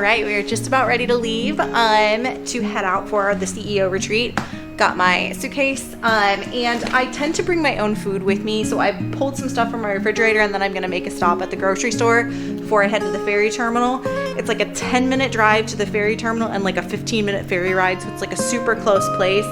right, we are just about ready to leave to head out for the CEO retreat. Got my suitcase, and I tend to bring my own food with me, so I pulled some stuff from my refrigerator, and then I'm gonna make a stop at the grocery store before I head to the ferry terminal. It's like a 10-minute drive to the ferry terminal and like a 15-minute ferry ride, so it's like a super close place.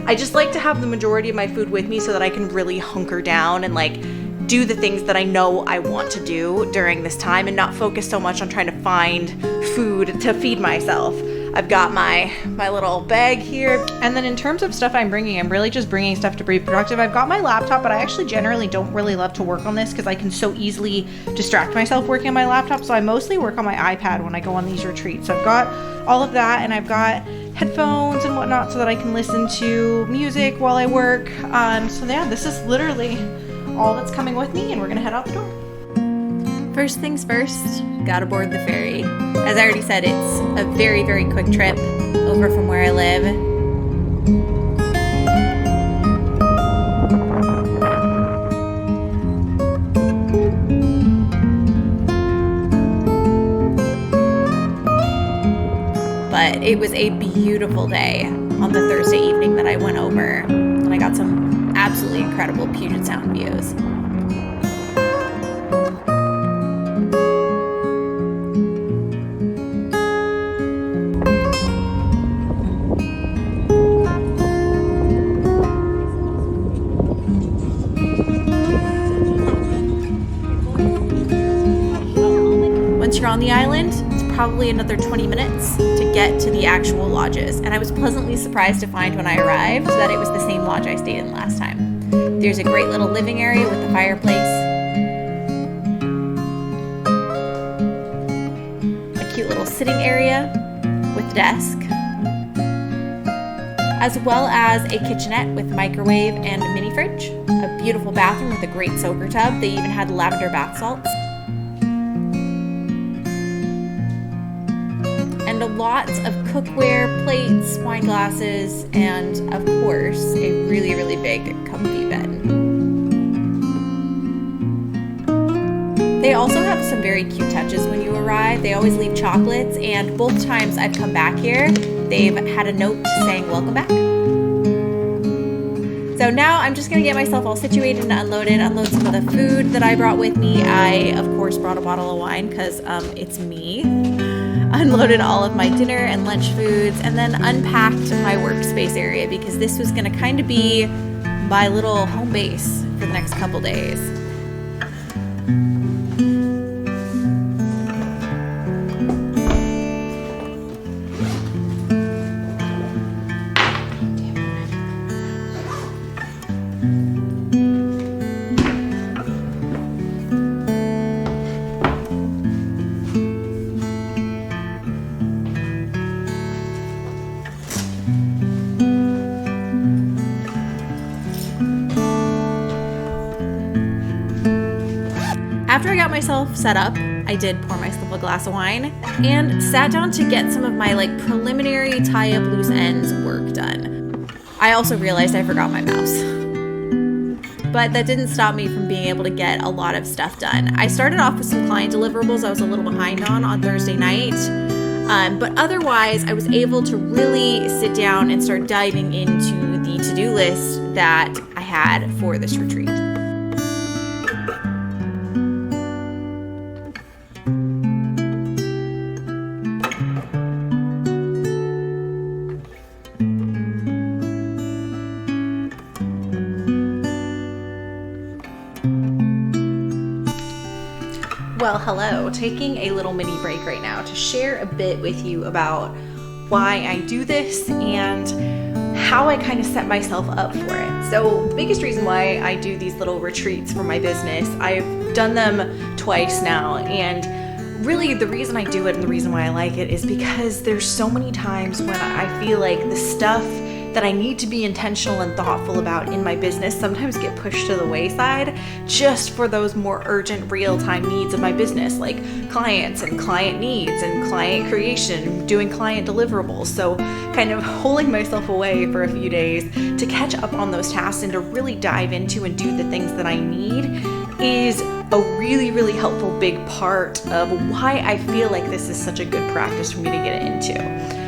I just like to have the majority of my food with me so that I can really hunker down and like do the things that I know I want to do during this time and not focus so much on trying to find food to feed myself. I've got my little bag here. And then in terms of stuff I'm bringing, I'm really just bringing stuff to be productive. I've got my laptop, but I actually generally don't really love to work on this because I can so easily distract myself working on my laptop. So I mostly work on my iPad when I go on these retreats. So I've got all of that, and I've got headphones and whatnot so that I can listen to music while I work. So yeah, this is literally all that's coming with me, and we're gonna head out the door. First things first, gotta board the ferry. As I already said, it's a very, very quick trip over from where I live. But it was a beautiful day on the Thursday evening that I went over, and I got some absolutely incredible Puget Sound views. Once you're on the island, it's probably another 20 minutes to get to the actual lodges, and I was pleasantly surprised to find when I arrived that it was the same lodge I stayed in last time. There's a great little living area with a fireplace, a cute little sitting area with a desk, as well as a kitchenette with microwave and a mini fridge, a beautiful bathroom with a great soaker tub. They even had lavender bath salts, and lots of cookware, plates, wine glasses, and of course, a really, really big comfy bed. They also have some very cute touches when you arrive. They always leave chocolates, and both times I've come back here, they've had a note saying welcome back. So now I'm just gonna get myself all situated and unload some of the food that I brought with me. I, of course, brought a bottle of wine because it's me. Unloaded all of my dinner and lunch foods, and then unpacked my workspace area because this was gonna kind of be my little home base for the next couple days. After I got myself set up, I did pour myself a glass of wine and sat down to get some of my preliminary tie up loose ends work done. I also realized I forgot my mouse. But that didn't stop me from being able to get a lot of stuff done. I started off with some client deliverables I was a little behind on Thursday night. But otherwise, I was able to really sit down and start diving into the to-do list that I had for this retreat. Well, hello. Taking a little mini break right now to share a bit with you about why I do this and how I kind of set myself up for it. So the biggest reason why I do these little retreats for my business, I've done them twice now, and really the reason I do it and the reason why I like it is because there's so many times when I feel like the stuff that I need to be intentional and thoughtful about in my business sometimes get pushed to the wayside just for those more urgent real-time needs of my business, like clients and client needs and client creation, doing client deliverables. So kind of holding myself away for a few days to catch up on those tasks and to really dive into and do the things that I need is a really, really helpful big part of why I feel like this is such a good practice for me to get into.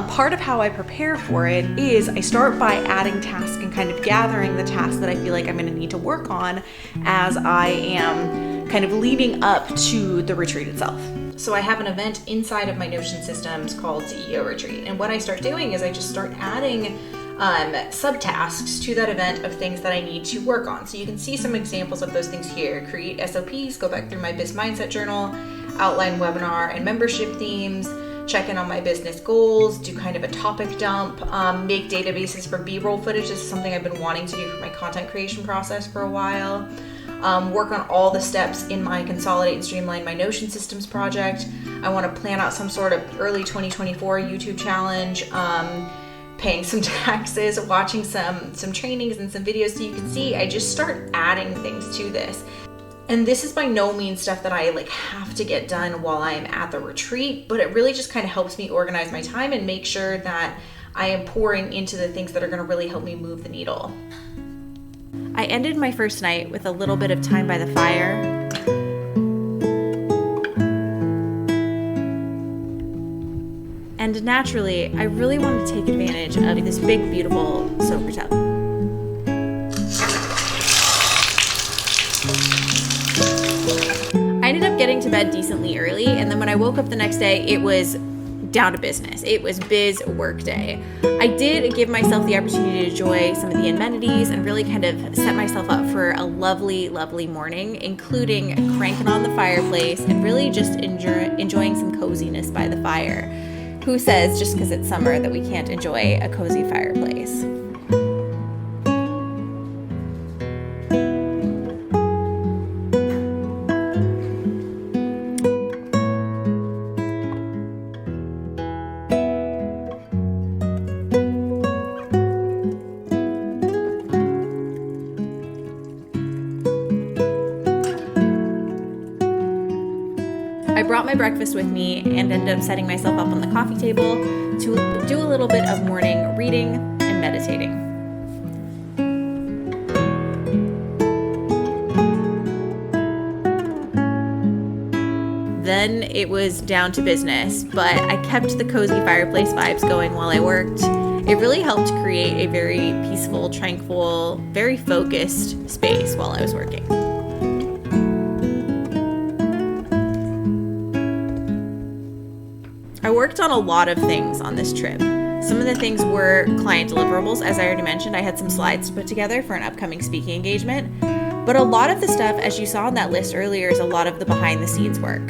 Part of how I prepare for it is I start by adding tasks and kind of gathering the tasks that I feel like I'm going to need to work on as I am kind of leading up to the retreat itself. So I have an event inside of my Notion systems called CEO Retreat. And what I start doing is I just start adding subtasks to that event of things that I need to work on. So you can see some examples of those things here. Create SOPs, go back through my Biz Mindset journal, outline webinar and membership themes, check in on my business goals, do kind of a topic dump, make databases for B-roll footage. This is something I've been wanting to do for my content creation process for a while. Work on all the steps in my Consolidate and Streamline My Notion Systems project. I want to plan out some sort of early 2024 YouTube challenge, paying some taxes, watching some trainings and some videos. So you can see I just start adding things to this. And this is by no means stuff that I have to get done while I'm at the retreat, but it really just kind of helps me organize my time and make sure that I am pouring into the things that are going to really help me move the needle. I ended my first night with a little bit of time by the fire. And naturally, I really wanted to take advantage of this big, beautiful soaker tub. I ended up getting to bed decently early, and then when I woke up the next day, it was down to business. It was biz work day. I did give myself the opportunity to enjoy some of the amenities and really kind of set myself up for a lovely, lovely morning, including cranking on the fireplace and really just enjoying some coziness by the fire. Who says just because it's summer that we can't enjoy a cozy fireplace? I brought my breakfast with me and ended up setting myself up on the coffee table to do a little bit of morning reading and meditating. Then it was down to business, but I kept the cozy fireplace vibes going while I worked. It really helped create a very peaceful, tranquil, very focused space while I was working. I worked on a lot of things on this trip. Some of the things were client deliverables. As I already mentioned, I had some slides to put together for an upcoming speaking engagement. But a lot of the stuff, as you saw on that list earlier, is a lot of the behind the scenes work.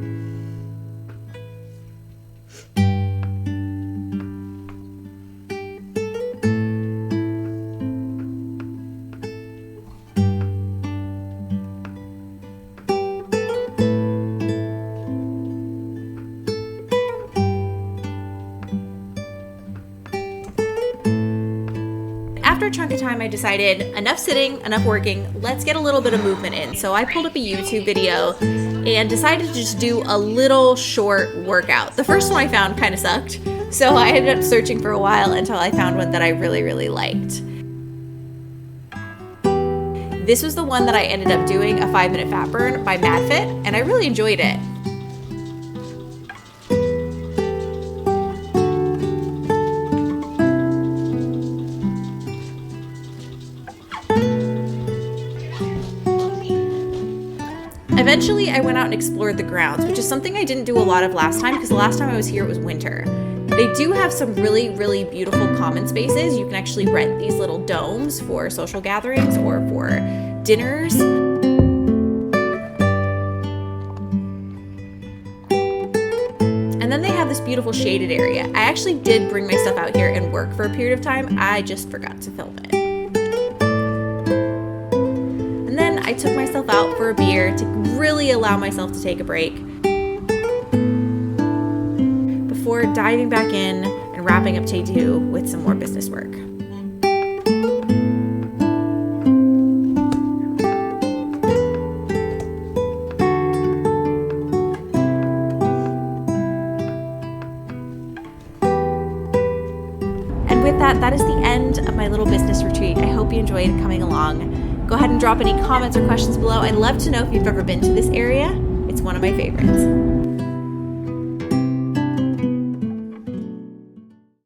After a chunk of time, I decided enough sitting, enough working, let's get a little bit of movement in. So I pulled up a YouTube video and decided to just do a little short workout. The first one I found kind of sucked, so I ended up searching for a while until I found one that I really, really liked. This was the one that I ended up doing, a 5-minute fat burn by MadFit, and I really enjoyed it. Eventually, I went out and explored the grounds, which is something I didn't do a lot of last time because the last time I was here, it was winter. They do have some really, really beautiful common spaces. You can actually rent these little domes for social gatherings or for dinners. And then they have this beautiful shaded area. I actually did bring my stuff out here and work for a period of time. I just forgot to film it. And then I took myself out for a beer to really allow myself to take a break before diving back in and wrapping up day 2 with some more business work. that is the end of my little business retreat. I hope you enjoyed coming along. Go ahead and drop any comments or questions below. I'd love to know if you've ever been to this area. It's one of my favorites.